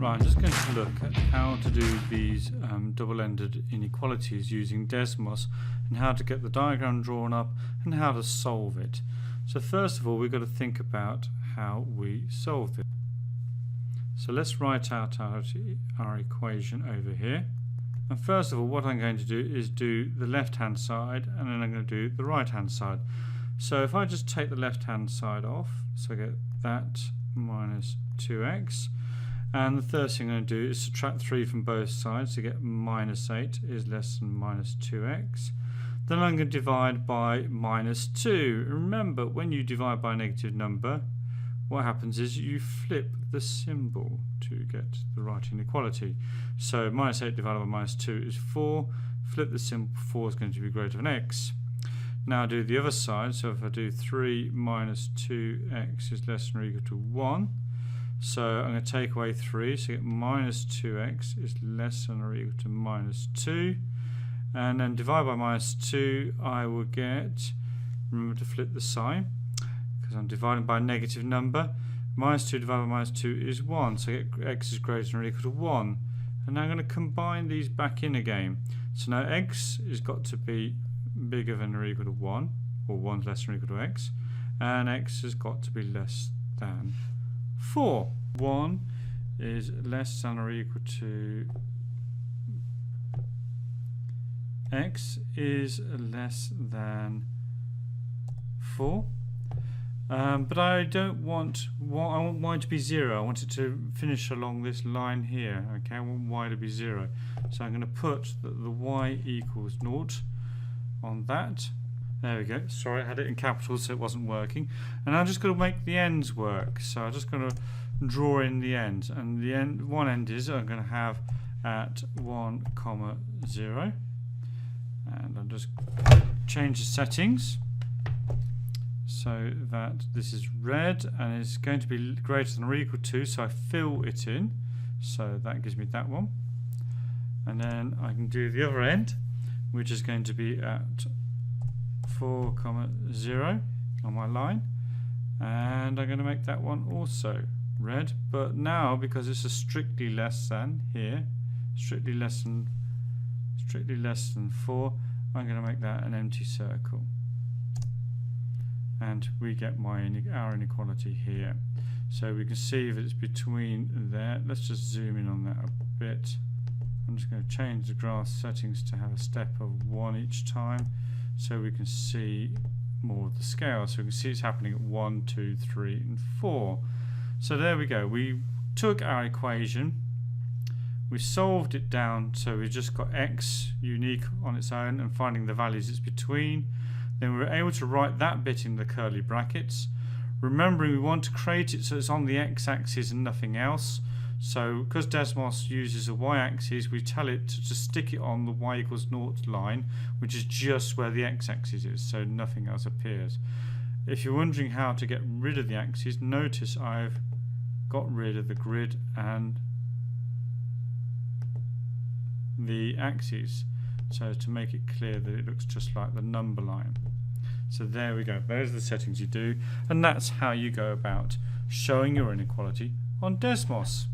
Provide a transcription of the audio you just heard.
Right, I'm just going to look at how to do these double-ended inequalities using desmos, and how to get the diagram drawn up and how to solve it. So first of all, we've got to think about how we solve this. So let's write out our equation over here. And first of all, what I'm going to do is do the left-hand side, and then I'm going to do the right-hand side. So if I just take the left-hand side off, so I get that minus 2x. And the first thing I'm going to do is subtract 3 from both sides to get minus 8 is less than minus 2x. Then I'm going to divide by minus 2. Remember, when you divide by a negative number, what happens is you flip the symbol to get the right inequality. So minus 8 divided by minus 2 is 4. Flip the symbol, 4 is going to be greater than x. Now do the other side. So if I do 3 minus 2x is less than or equal to 1. So I'm going to take away 3, so get minus 2x is less than or equal to minus 2. And then divide by minus 2, I will get, remember to flip the sign, because I'm dividing by a negative number. Minus 2 divided by minus 2 is 1, so I get x is greater than or equal to 1. And now I'm going to combine these back in again. So now x has got to be bigger than or equal to 1, or 1 less than or equal to x, and x has got to be less than 4. 1 is less than or equal to x is less than 4. But I don't want y, I want y to be 0. I want it to finish along this line here. Okay, I want y to be 0. So I'm going to put the y equals 0 on that. There we go. Sorry, I had it in capitals so it wasn't working. And I'm just going to make the ends work. So I'm just going to draw in the ends. And the end, one end is I'm going to have at 1, 0. And I'll just change the settings so that this is red and it's going to be greater than or equal to. So I fill it in. So that gives me that one. And then I can do the other end, which is going to be at 4, 0 on my line, and I'm going to make that one also red, but now because it's a strictly less than here, strictly less than 4, I'm going to make that an empty circle, and we get our inequality here. So we can see if it's between there. Let's just zoom in on that a bit. I'm just going to change the graph settings to have a step of 1 each time, so we can see more of the scale. So we can see it's happening at 1, 2, 3, and 4. So there we go. We took our equation, we solved it down, so we just got x unique on its own and finding the values it's between. Then we were able to write that bit in the curly brackets. Remembering we want to create it so it's on the x-axis and nothing else. So because Desmos uses a y-axis, we tell it to just stick it on the y equals 0 line, which is just where the x-axis is, so nothing else appears. If you're wondering how to get rid of the axes, notice I've got rid of the grid and the axes, so to make it clear that it looks just like the number line. So there we go, those are the settings you do, and that's how you go about showing your inequality on Desmos.